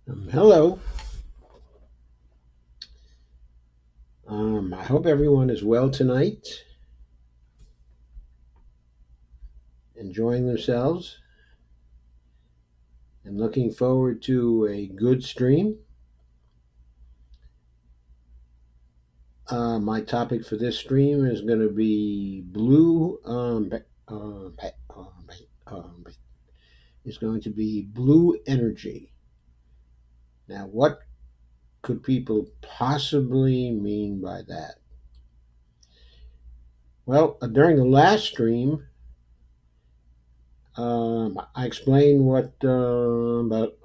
Hello. I hope everyone is well tonight, enjoying themselves, and looking forward to a good stream. My topic for this stream is going to be blue. Is going to be blue energy. Now, what could people possibly mean by that? Well, during the last stream, I explained what about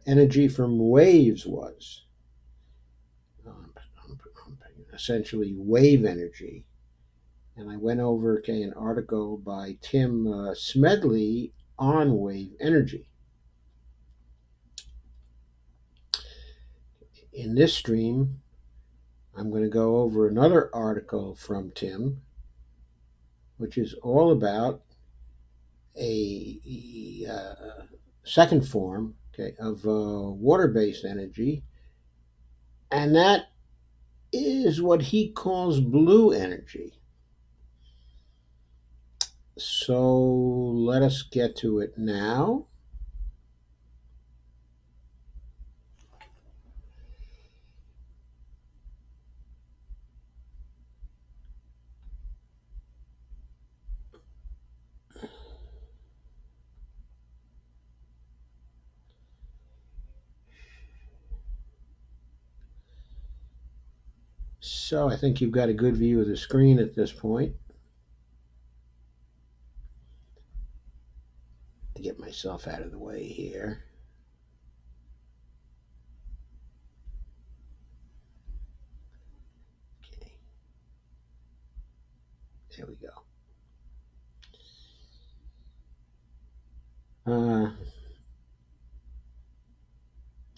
energy from waves was. Um, Essentially, wave energy. And I went over an article by Tim Smedley on wave energy. In this stream, I'm going to go over another article from Tim, which is all about a second form of water-based energy, and that is what he calls blue energy. So let us get to it now. So I think you've got a good view of the screen at this point. To get myself out of the way here. Okay. There we go.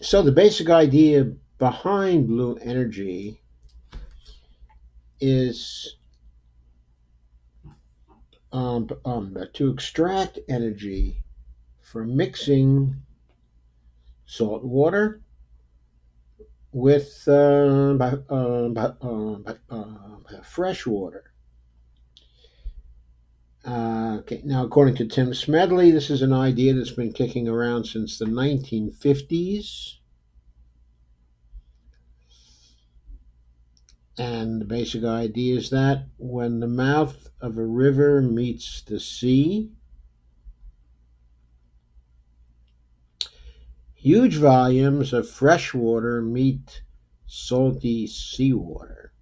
So the basic idea behind blue energy is to extract energy from mixing salt water with fresh water. Okay, now, according to Tim Smedley, this is an idea that's been kicking around since the 1950s. And the basic idea is that when the mouth of a river meets the sea, huge volumes of fresh water meet salty seawater.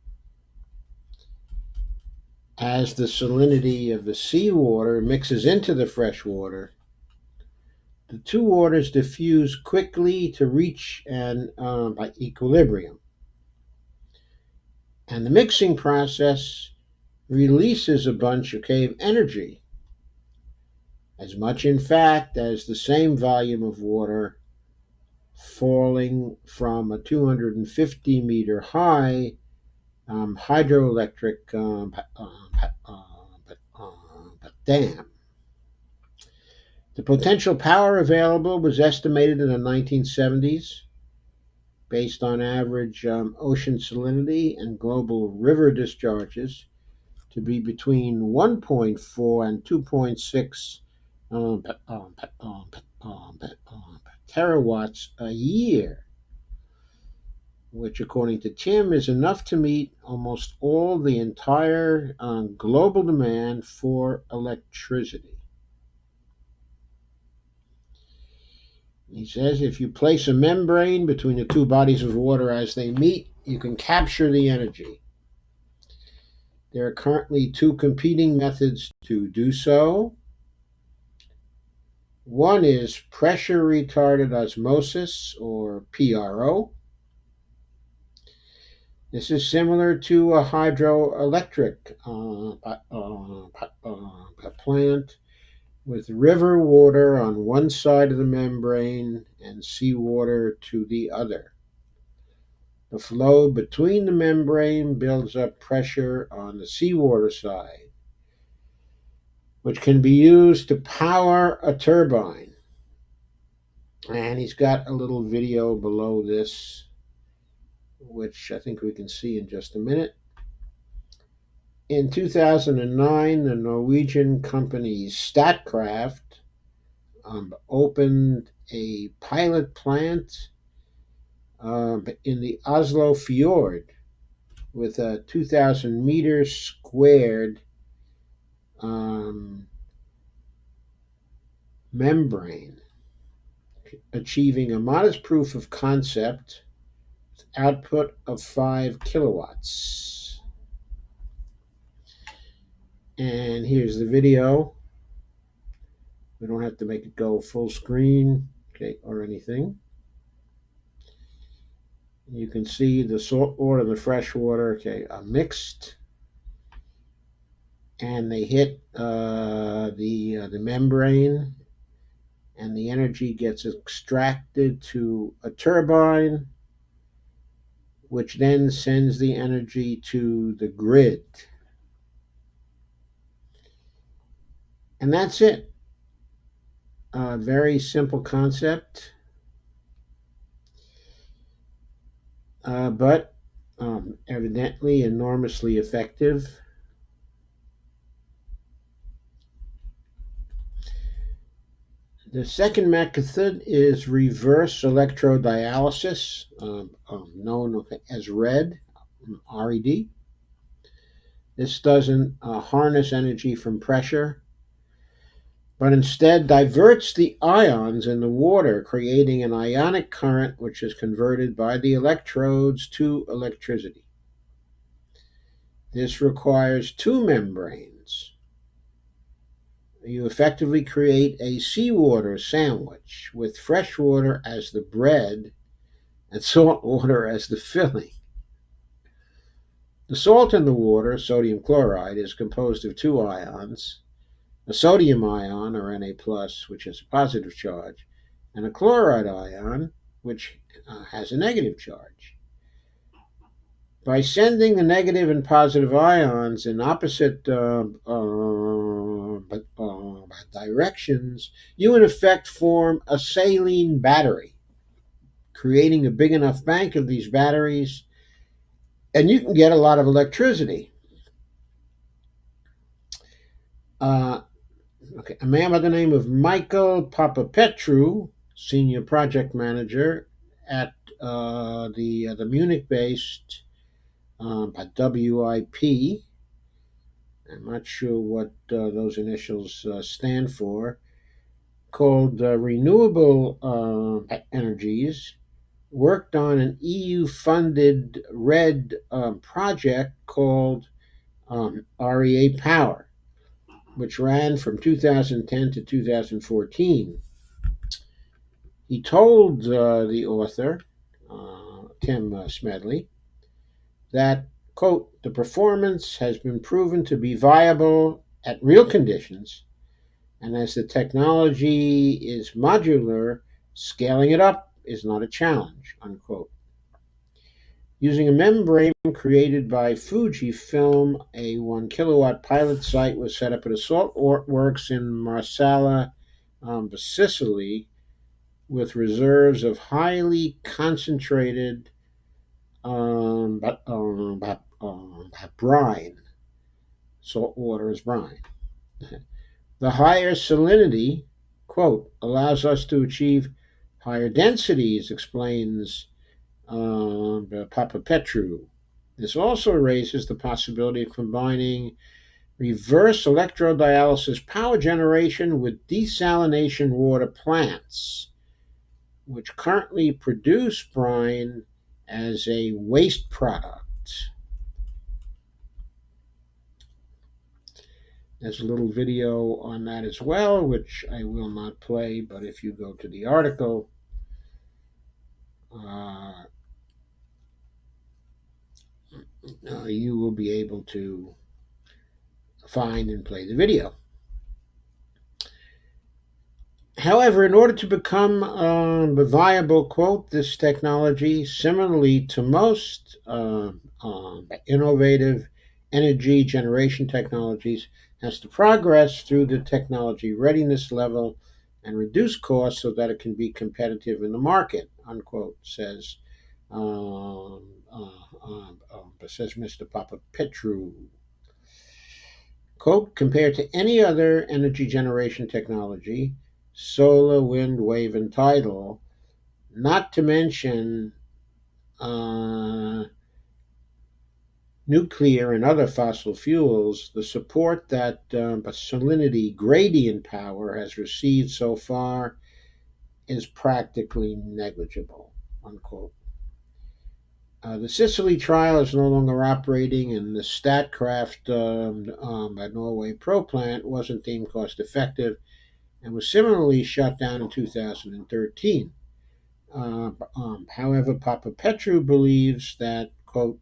As the salinity of the seawater mixes into the fresh water, the two waters diffuse quickly to reach an equilibrium. And the mixing process releases a bunch of energy, as much in fact as the same volume of water falling from a 250-meter high hydroelectric dam. The potential power available was estimated in the 1970s, based on average ocean salinity and global river discharges, to be between 1.4 and 2.6 terawatts a year, which, according to Tim, is enough to meet almost all the entire global demand for electricity. He says if you place a membrane between the two bodies of water as they meet, you can capture the energy. There are currently two competing methods to do so. One is pressure retarded osmosis, or PRO. This is similar to a hydroelectric plant, with river water on one side of the membrane and seawater to the other. The flow between the membrane builds up pressure on the seawater side, which can be used to power a turbine. And he's got a little video below this, which I think we can see in just a minute. In 2009, the Norwegian company Statkraft opened a pilot plant in the Oslo Fjord with a 2,000 meters squared um, membrane, achieving a modest proof of concept output of 5 kilowatts. And here's the video. We don't have to make it go full screen, okay, or anything. You can see the salt water and the fresh water, okay, are mixed, and they hit the membrane, and the energy gets extracted to a turbine, which then sends the energy to the grid. And that's it. A very simple concept, but evidently enormously effective. The second method is reverse electrodialysis, known as RED, RED. This doesn't harness energy from pressure, but instead diverts the ions in the water, creating an ionic current which is converted by the electrodes to electricity. This requires two membranes. You effectively create a seawater sandwich with fresh water as the bread and salt water as the filling. The salt in the water, sodium chloride, is composed of two ions, a sodium ion, or Na+, which has a positive charge, and a chloride ion, which has a negative charge. By sending the negative and positive ions in opposite directions, you in effect form a saline battery, creating a big enough bank of these batteries, and you can get a lot of electricity. A man by the name of Michael Papapetru, senior project manager at the Munich-based WIP. I'm not sure what those initials stand for. Called Renewable Energies, worked on an EU-funded RED project called REA Power, which ran from 2010 to 2014. He told the author, Tim Smedley, that, quote, the performance has been proven to be viable at real conditions, and as the technology is modular, scaling it up is not a challenge, unquote. Using a membrane created by Fujifilm, a 1 kilowatt pilot site was set up at a salt works in Marsala, Sicily, with reserves of highly concentrated brine. Salt water is brine. The higher salinity, quote, allows us to achieve higher densities, explains Papapetru. This also raises the possibility of combining reverse electrodialysis power generation with desalination water plants, which currently produce brine as a waste product. There's a little video on that as well, which I will not play, but if you go to the article, you will be able to find and play the video. However, in order to become a viable, quote, this technology, similarly to most innovative energy generation technologies, has to progress through the technology readiness level and reduce costs so that it can be competitive in the market, unquote, says Mr. Papapetru. Quote, compared to any other energy generation technology, solar, wind, wave, and tidal, not to mention uh, nuclear and other fossil fuels, the support that salinity gradient power has received so far is practically negligible, unquote. The Sicily trial is no longer operating, and the Statkraft at Norway Pro plant wasn't deemed cost effective and was similarly shut down in 2013. However, Papa Petru believes that, quote,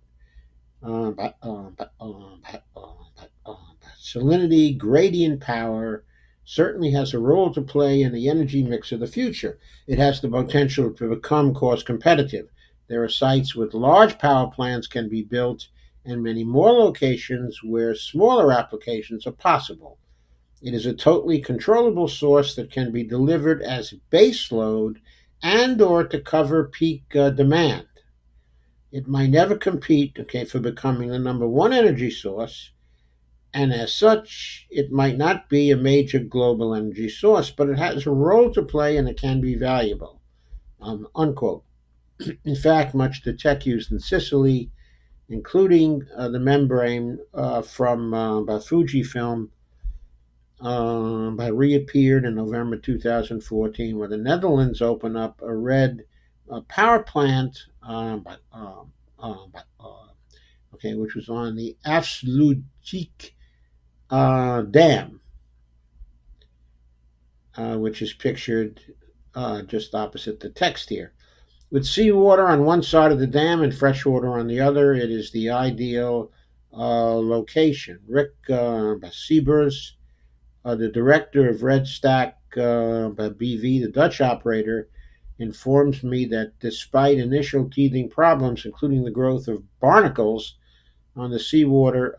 salinity gradient power certainly has a role to play in the energy mix of the future. It has the potential to become cost competitive. There are sites with large power plants can be built and many more locations where smaller applications are possible. It is a totally controllable source that can be delivered as base load and or to cover peak demand. It might never compete, okay, for becoming the number one energy source, and as such, it might not be a major global energy source, but it has a role to play and it can be valuable, unquote. In fact, much of the tech used in Sicily, including the membrane from Fujifilm, reappeared in November 2014, where the Netherlands opened up a red power plant, which was on the Afsluitdijk Dam, which is pictured just opposite the text here. With seawater on one side of the dam and fresh water on the other, it is the ideal location. Rick Siebers, the director of Red Stack BV, the Dutch operator, informs me that despite initial teething problems, including the growth of barnacles on the seawater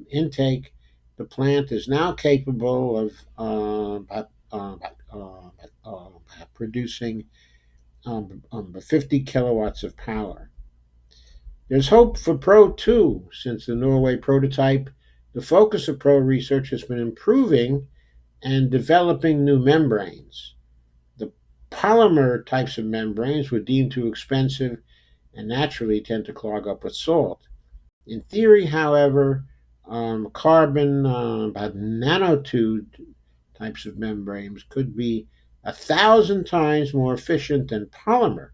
intake, the plant is now capable of producing 50 kilowatts of power. There's hope for Pro 2. Since the Norway prototype, the focus of Pro research has been improving and developing new membranes. The polymer types of membranes were deemed too expensive and naturally tend to clog up with salt. In theory, however, carbon nanotube types of membranes could be 1,000 times more efficient than polymer.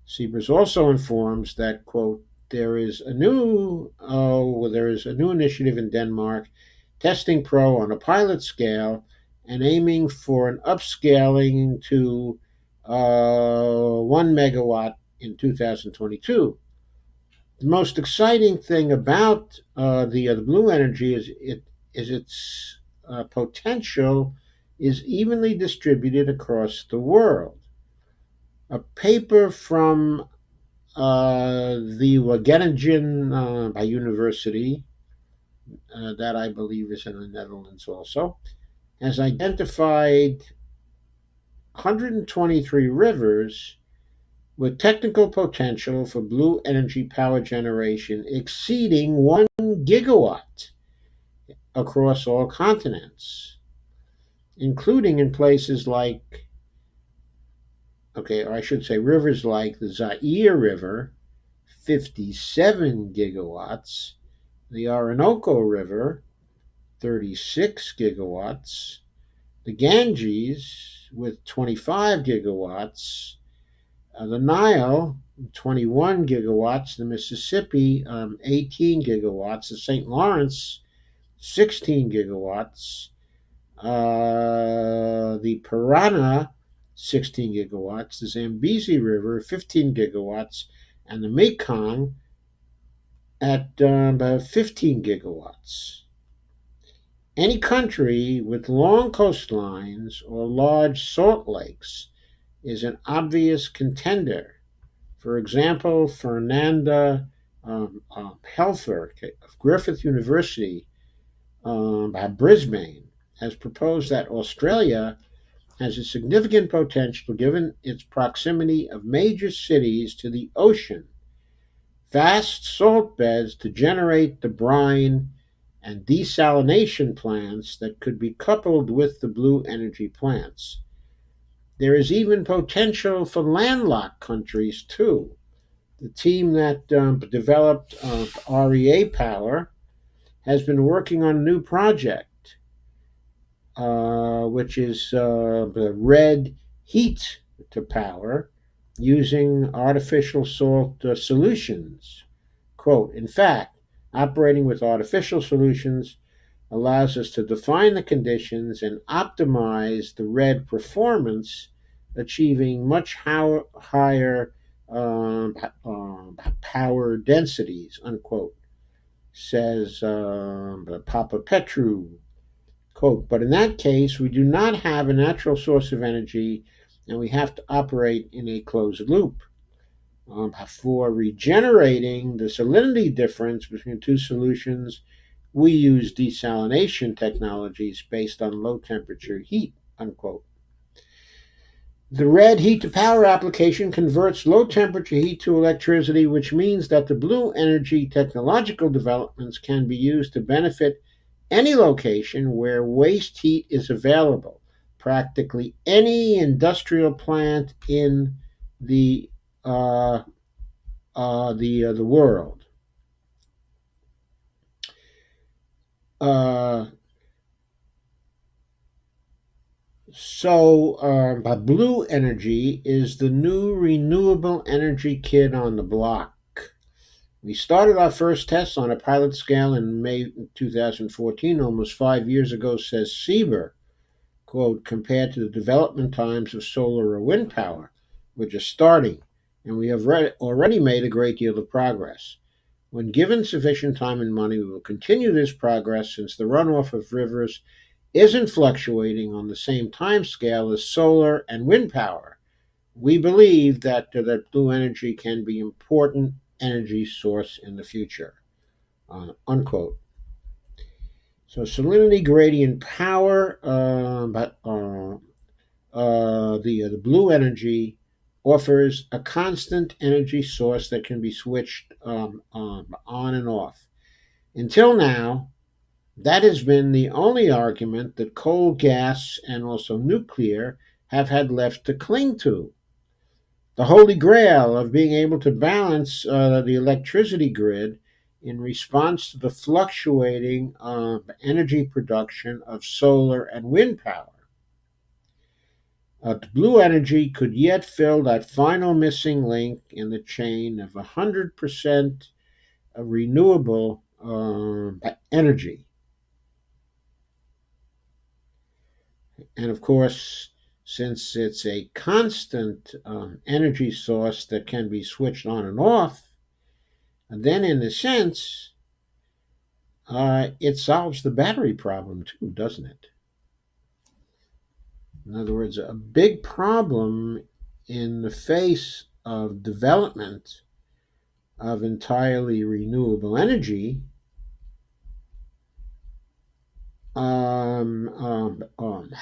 Siebers also informs that, quote, there is a new initiative in Denmark testing Pro on a pilot scale and aiming for an upscaling to 1 megawatt in 2022. The most exciting thing about the blue energy is its potential is evenly distributed across the world. A paper from the Wageningen University, that I believe is in the Netherlands also, has identified 123 rivers with technical potential for blue energy power generation exceeding 1 gigawatt across all continents, including in places like, or I should say rivers like the Zaire River, 57 gigawatts, the Orinoco River, 36 gigawatts, the Ganges with 25 gigawatts, the Nile, 21 gigawatts, the Mississippi, 18 gigawatts, the St. Lawrence, 16 gigawatts, the Parana, 16 gigawatts, the Zambezi River, 15 gigawatts, and the Mekong at about 15 gigawatts. Any country with long coastlines or large salt lakes is an obvious contender. For example, Fernanda Helfer of Griffith University at Brisbane has proposed that Australia has a significant potential given its proximity of major cities to the ocean, vast salt beds to generate the brine, and desalination plants that could be coupled with the blue energy plants. There is even potential for landlocked countries, too. The team that developed REA power has been working on a new project, which is the red heat to power using artificial salt solutions. Quote, in fact, operating with artificial solutions allows us to define the conditions and optimize the red performance, achieving much higher power densities, unquote, says Papa Petru. Quote, but in that case, we do not have a natural source of energy and we have to operate in a closed loop. For regenerating the salinity difference between two solutions, we use desalination technologies based on low temperature heat, unquote. The red heat to power application converts low temperature heat to electricity, which means that the blue energy technological developments can be used to benefit any location where waste heat is available, practically any industrial plant in uh, the world. Uh, Blue energy is the new renewable energy kid on the block. We started our first tests on a pilot scale in May 2014, almost 5 years ago, says Sieber. Quote, compared to the development times of solar or wind power, we're just starting, and we have already made a great deal of progress. When given sufficient time and money, we will continue this progress since the runoff of rivers isn't fluctuating on the same time scale as solar and wind power. We believe that blue energy can be an important energy source in the future. Unquote. So salinity gradient power, the blue energy offers a constant energy source that can be switched on and off. Until now, that has been the only argument that coal, gas, and also nuclear have had left to cling to. The holy grail of being able to balance the electricity grid in response to the fluctuating energy production of solar and wind power. Blue energy could yet fill that final missing link in the chain of 100% renewable energy. And of course, since it's a constant energy source that can be switched on and off, then in a sense, it solves the battery problem too, doesn't it? In other words, a big problem in the face of development of entirely renewable energy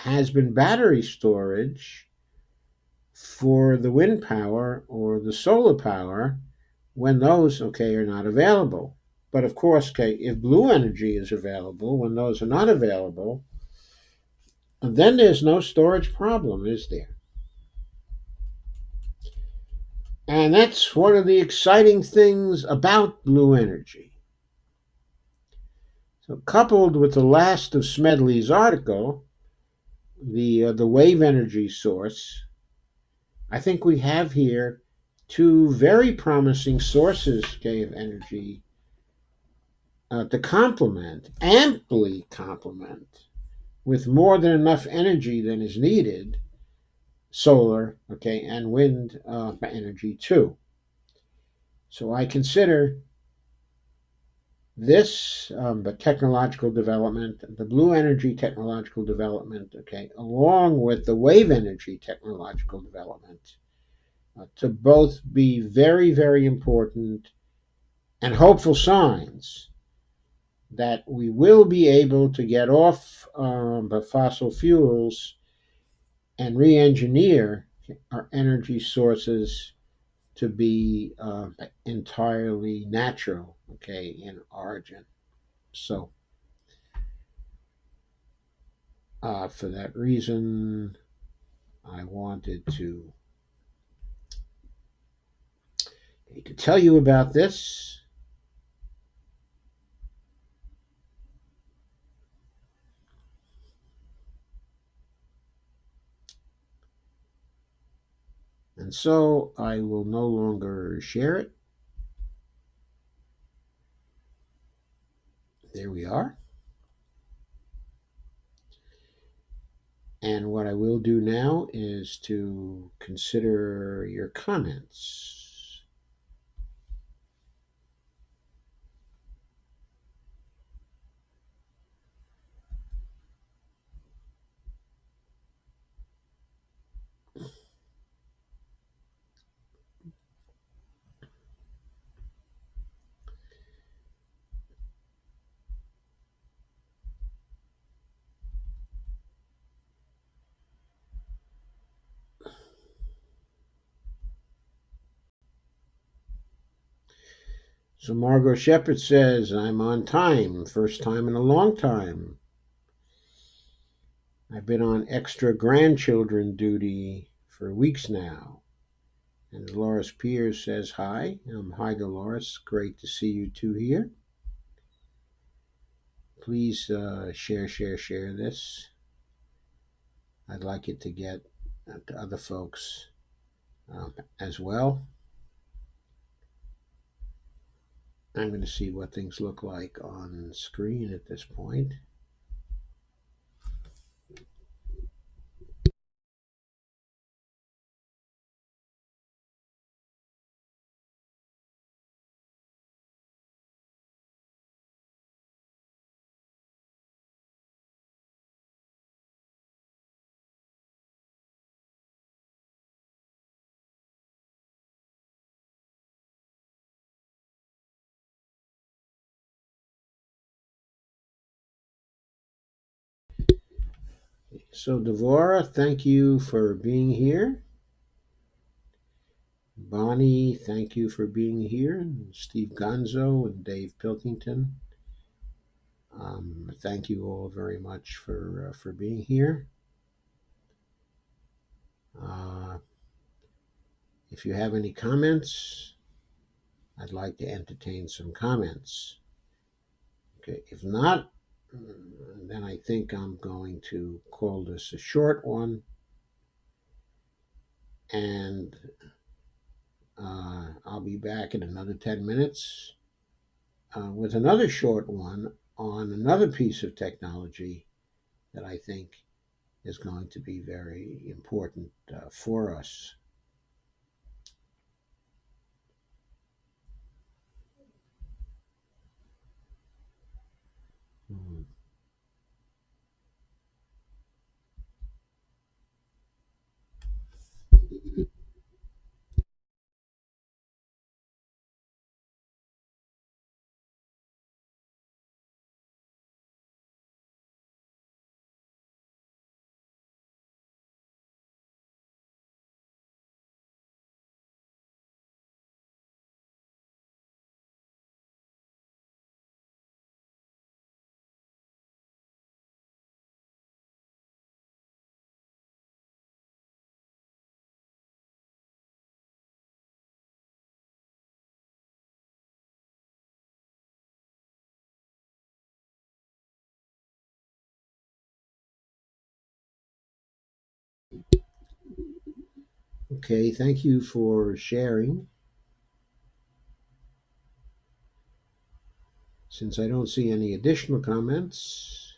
has been battery storage for the wind power or the solar power when those, okay, are not available. But of course, okay, if blue energy is available when those are not available, then there's no storage problem, is there? And that's one of the exciting things about blue energy. So, coupled with the last of Smedley's article, the wave energy source, I think we have here two very promising sources, okay, of energy to complement, amply complement, with more than enough energy than is needed, solar, okay, and wind energy too. So I consider this the technological development, the blue energy technological development, okay, along with the wave energy technological development, to both be very, very important and hopeful signs that we will be able to get off the fossil fuels and re-engineer our energy sources to be entirely natural, okay, in origin. So, for that reason, I wanted to tell you about this. And so I will no longer share it. There we are. And what I will do now is to consider your comments. So Margot Shepard says, I'm on time, first time in a long time. I've been on extra grandchildren duty for weeks now. And Dolores Pierce says, hi. Hi, Dolores. Great to see you two here. Please share this. I'd like it to get to other folks as well. I'm going to see what things look like on screen at this point. So, Devora, thank you for being here. Bonnie, thank you for being here. And Steve Gonzo and Dave Pilkington. Thank you all very much for being here. If you have any comments, I'd like to entertain some comments. Okay, if not, then I think I'm going to call this a short one, and I'll be back in another 10 minutes with another short one on another piece of technology that I think is going to be very important for us. Hmm. Okay, thank you for sharing. Since I don't see any additional comments,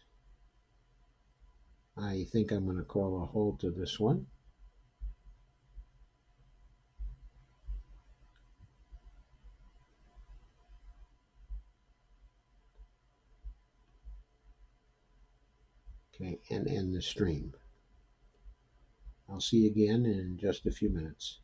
I think I'm going to call a halt to this one. Okay, and end the stream. I'll see you again in just a few minutes.